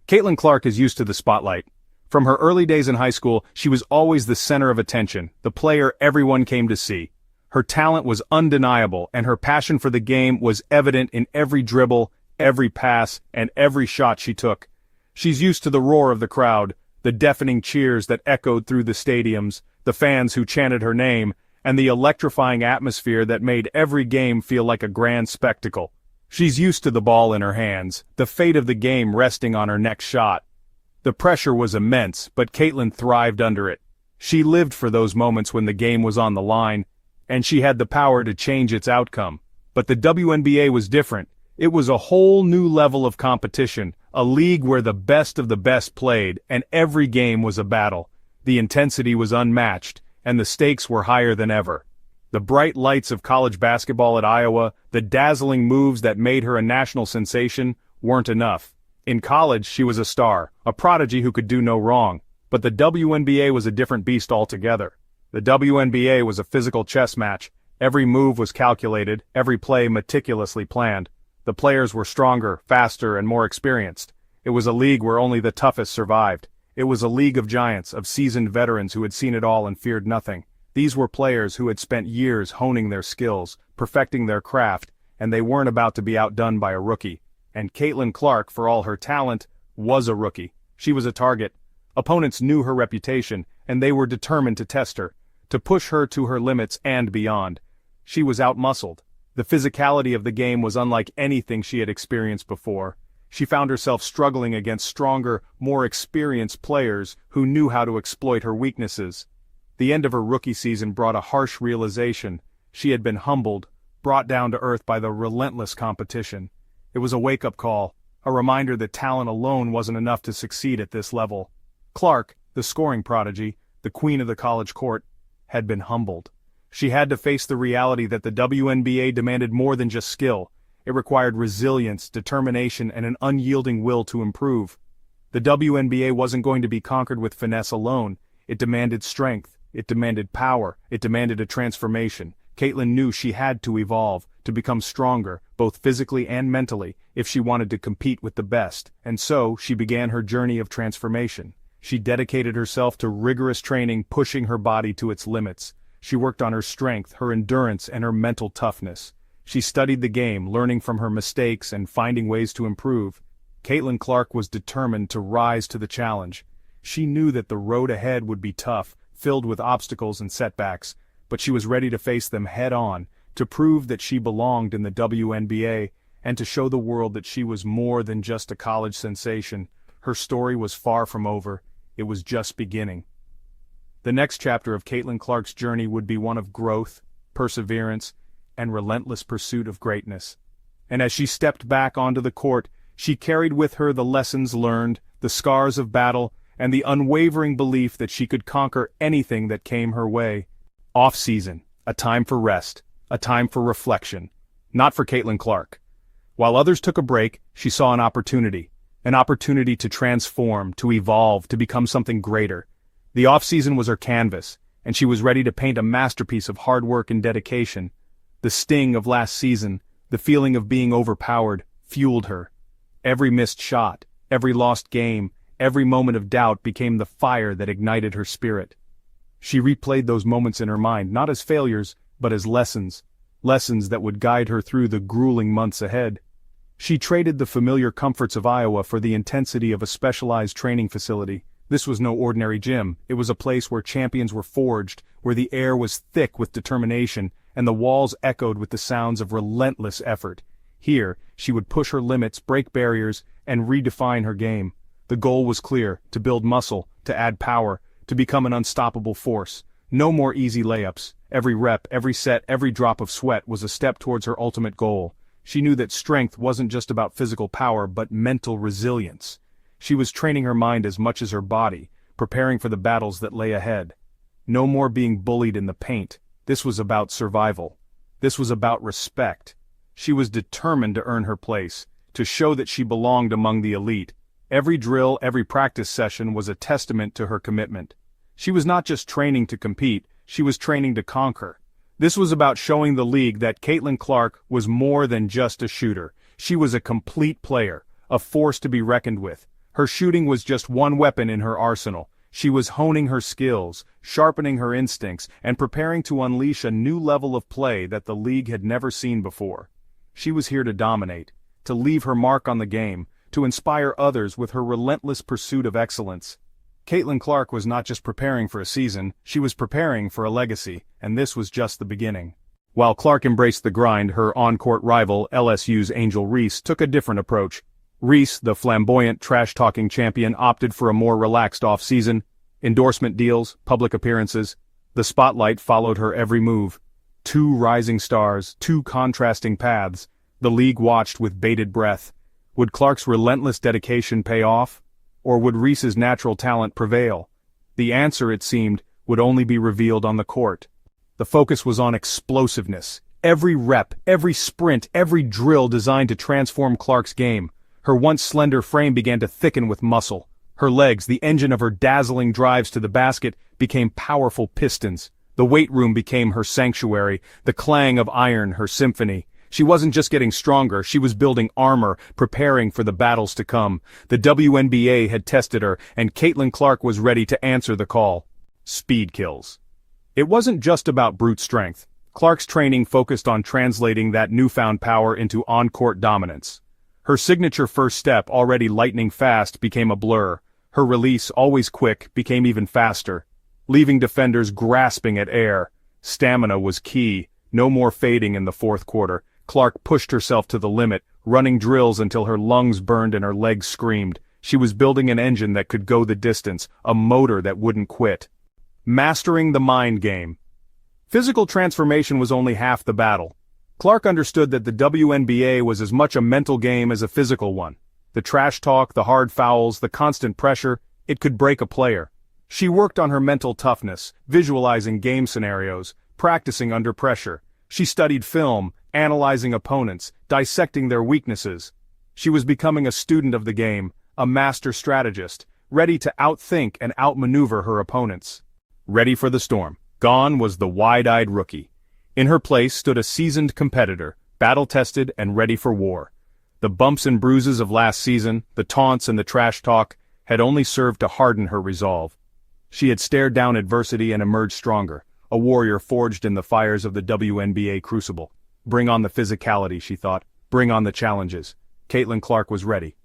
Caitlin Clark is used to the spotlight. From her early days in high school, she was always the center of attention, the player everyone came to see. Her talent was undeniable, and her passion for the game was evident in every dribble, every pass, and every shot she took. She's used to the roar of the crowd, the deafening cheers that echoed through the stadiums, the fans who chanted her name, and the electrifying atmosphere that made every game feel like a grand spectacle. She's used to the ball in her hands, the fate of the game resting on her next shot. The pressure was immense, but Caitlin thrived under it. She lived for those moments when the game was on the line, and she had the power to change its outcome. But the WNBA was different. It was a whole new level of competition, a league where the best of the best played, and every game was a battle. The intensity was unmatched, and the stakes were higher than ever. The bright lights of college basketball at Iowa, the dazzling moves that made her a national sensation, weren't enough. In college, she was a star, a prodigy who could do no wrong. But the WNBA was a different beast altogether. The WNBA was a physical chess match. Every move was calculated, every play meticulously planned. The players were stronger, faster, and more experienced. It was a league where only the toughest survived. It was a league of giants, of seasoned veterans who had seen it all and feared nothing. These were players who had spent years honing their skills, perfecting their craft, and they weren't about to be outdone by a rookie. And Caitlin Clark, for all her talent, was a rookie. She was a target. Opponents knew her reputation, and they were determined to test her, to push her to her limits and beyond. She was outmuscled. The physicality of the game was unlike anything she had experienced before. She found herself struggling against stronger, more experienced players who knew how to exploit her weaknesses. The end of her rookie season brought a harsh realization. She had been humbled, brought down to earth by the relentless competition. It was a wake-up call, a reminder that talent alone wasn't enough to succeed at this level. Clark, the scoring prodigy, the queen of the college court, had been humbled. She had to face the reality that the WNBA demanded more than just skill. It required resilience, determination, and an unyielding will to improve. The WNBA wasn't going to be conquered with finesse alone. It demanded strength. It demanded power. It demanded a transformation. Caitlin knew she had to evolve, to become stronger, both physically and mentally, if she wanted to compete with the best, and so she began her journey of transformation. She dedicated herself to rigorous training, pushing her body to its limits. She worked on her strength, her endurance, and her mental toughness. She studied the game, learning from her mistakes and finding ways to improve. Caitlin Clark was determined to rise to the challenge. She knew that the road ahead would be tough, filled with obstacles and setbacks, but she was ready to face them head-on, to prove that she belonged in the WNBA, and to show the world that she was more than just a college sensation. Her story was far from over. It was just beginning. The next chapter of Caitlin Clark's journey would be one of growth, perseverance, and relentless pursuit of greatness. And as she stepped back onto the court, she carried with her the lessons learned, the scars of battle, and the unwavering belief that she could conquer anything that came her way. Off-season, a time for rest, a time for reflection. Not for Caitlin Clark. While others took a break, she saw an opportunity to transform, to evolve, to become something greater. The off-season was her canvas, and she was ready to paint a masterpiece of hard work and dedication. The sting of last season, the feeling of being overpowered, fueled her. Every missed shot, every lost game, every moment of doubt became the fire that ignited her spirit. She replayed those moments in her mind, not as failures, but as lessons that would guide her through the grueling months ahead. She traded the familiar comforts of Iowa for the intensity of a specialized training facility. This was no ordinary gym. It was a place where champions were forged, where the air was thick with determination, and the walls echoed with the sounds of relentless effort. Here, she would push her limits, break barriers, and redefine her game. The goal was clear: to build muscle, to add power, to become an unstoppable force. No more easy layups. Every rep, every set, every drop of sweat was a step towards her ultimate goal. She knew that strength wasn't just about physical power, but mental resilience. She was training her mind as much as her body, preparing for the battles that lay ahead. No more being bullied in the paint. This was about survival. This was about respect. She was determined to earn her place, to show that she belonged among the elite. Every drill, every practice session was a testament to her commitment. She was not just training to compete, she was training to conquer. This was about showing the league that Caitlin Clark was more than just a shooter. She was a complete player, a force to be reckoned with. Her shooting was just one weapon in her arsenal. She was honing her skills, sharpening her instincts, and preparing to unleash a new level of play that the league had never seen before. She was here to dominate, to leave her mark on the game, to inspire others with her relentless pursuit of excellence. Caitlin Clark was not just preparing for a season, she was preparing for a legacy, and this was just the beginning. While Clark embraced the grind, her on-court rival, LSU's Angel Reese, took a different approach. Reese, the flamboyant, trash-talking champion, opted for a more relaxed off-season. Endorsement deals, public appearances. The spotlight followed her every move. Two rising stars, two contrasting paths. The league watched with bated breath. Would Clark's relentless dedication pay off? Or would Reese's natural talent prevail? The answer, it seemed, would only be revealed on the court. The focus was on explosiveness. Every rep, every sprint, every drill designed to transform Clark's game. Her once slender frame began to thicken with muscle. Her legs, the engine of her dazzling drives to the basket, became powerful pistons. The weight room became her sanctuary, the clang of iron her symphony. She wasn't just getting stronger, she was building armor, preparing for the battles to come. The WNBA had tested her, and Caitlin Clark was ready to answer the call. Speed kills. It wasn't just about brute strength. Clark's training focused on translating that newfound power into on-court dominance. Her signature first step, already lightning fast, became a blur. Her release, always quick, became even faster, leaving defenders grasping at air. Stamina was key. No more fading in the fourth quarter. Clark pushed herself to the limit, running drills until her lungs burned and her legs screamed. She was building an engine that could go the distance, a motor that wouldn't quit. Mastering the mind game. Physical transformation was only half the battle. Clark understood that the WNBA was as much a mental game as a physical one. The trash talk, the hard fouls, the constant pressure, it could break a player. She worked on her mental toughness, visualizing game scenarios, practicing under pressure. She studied film, analyzing opponents, dissecting their weaknesses. She was becoming a student of the game, a master strategist, ready to outthink and outmaneuver her opponents. Ready for the storm. Gone was the wide-eyed rookie. In her place stood a seasoned competitor, battle-tested and ready for war. The bumps and bruises of last season, the taunts and the trash talk, had only served to harden her resolve. She had stared down adversity and emerged stronger, a warrior forged in the fires of the WNBA crucible. Bring on the physicality, she thought. Bring on the challenges. Caitlin Clark was ready.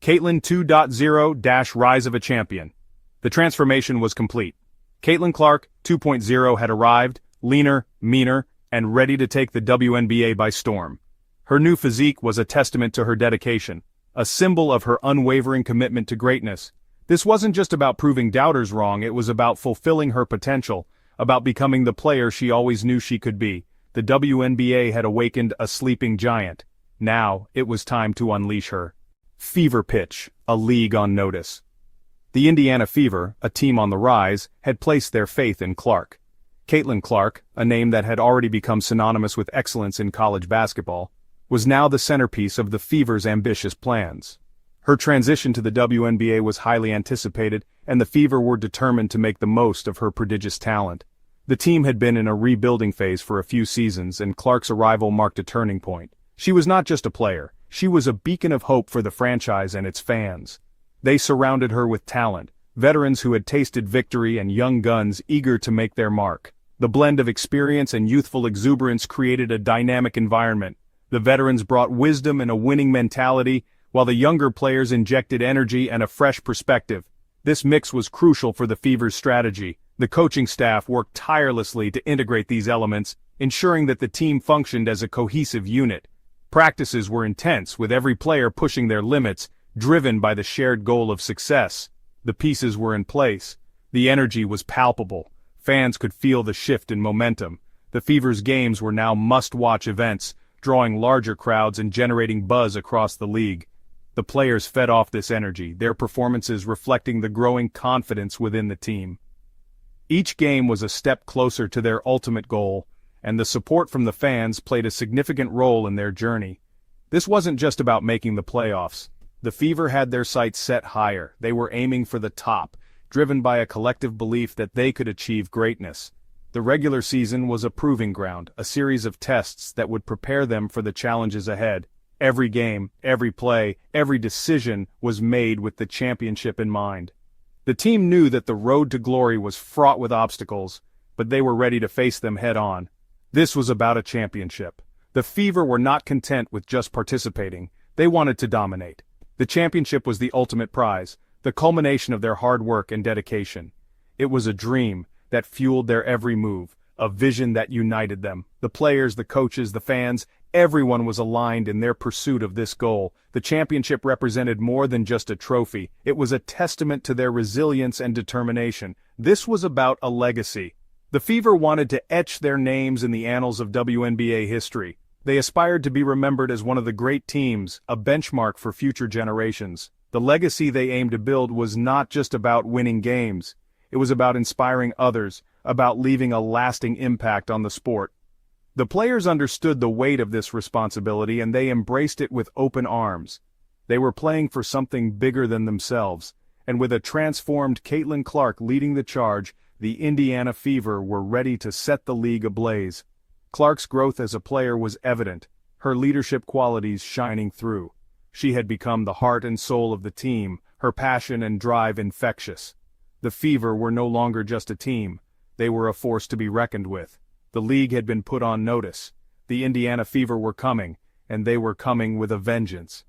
Caitlin 2.0 - Rise of a Champion. The transformation was complete. Caitlin Clark 2.0 had arrived, leaner, meaner, and ready to take the WNBA by storm. Her new physique was a testament to her dedication, a symbol of her unwavering commitment to greatness. This wasn't just about proving doubters wrong, it was about fulfilling her potential, about becoming the player she always knew she could be. The WNBA had awakened a sleeping giant. Now, it was time to unleash her. Fever pitch, a league on notice. The Indiana Fever, a team on the rise, had placed their faith in Clark. Caitlin Clark, a name that had already become synonymous with excellence in college basketball, was now the centerpiece of the Fever's ambitious plans. Her transition to the WNBA was highly anticipated, and the Fever were determined to make the most of her prodigious talent. The team had been in a rebuilding phase for a few seasons, and Clark's arrival marked a turning point. She was not just a player, she was a beacon of hope for the franchise and its fans. They surrounded her with talent, veterans who had tasted victory and young guns eager to make their mark. The blend of experience and youthful exuberance created a dynamic environment. The veterans brought wisdom and a winning mentality, while the younger players injected energy and a fresh perspective. This mix was crucial for the Fever's strategy. The coaching staff worked tirelessly to integrate these elements, ensuring that the team functioned as a cohesive unit. Practices were intense, with every player pushing their limits, driven by the shared goal of success. The pieces were in place. The energy was palpable. Fans could feel the shift in momentum. The Fever's games were now must-watch events, drawing larger crowds and generating buzz across the league. The players fed off this energy, their performances reflecting the growing confidence within the team. Each game was a step closer to their ultimate goal, and the support from the fans played a significant role in their journey. This wasn't just about making the playoffs. The Fever had their sights set higher. They were aiming for the top, driven by a collective belief that they could achieve greatness. The regular season was a proving ground, a series of tests that would prepare them for the challenges ahead. Every game, every play, every decision was made with the championship in mind. The team knew that the road to glory was fraught with obstacles, but they were ready to face them head-on. This was about a championship. The Fever were not content with just participating, they wanted to dominate. The championship was the ultimate prize, the culmination of their hard work and dedication. It was a dream that fueled their every move, a vision that united them. The players, the coaches, the fans, everyone was aligned in their pursuit of this goal. The championship represented more than just a trophy, it was a testament to their resilience and determination. This was about a legacy. The Fever wanted to etch their names in the annals of WNBA history. They aspired to be remembered as one of the great teams, a benchmark for future generations. The legacy they aimed to build was not just about winning games. It was about inspiring others, about leaving a lasting impact on the sport. The players understood the weight of this responsibility and they embraced it with open arms. They were playing for something bigger than themselves, and with a transformed Caitlin Clark leading the charge, the Indiana Fever were ready to set the league ablaze. Clark's growth as a player was evident, her leadership qualities shining through. She had become the heart and soul of the team, her passion and drive infectious. The Fever were no longer just a team, they were a force to be reckoned with. The league had been put on notice. The Indiana Fever were coming, and they were coming with a vengeance.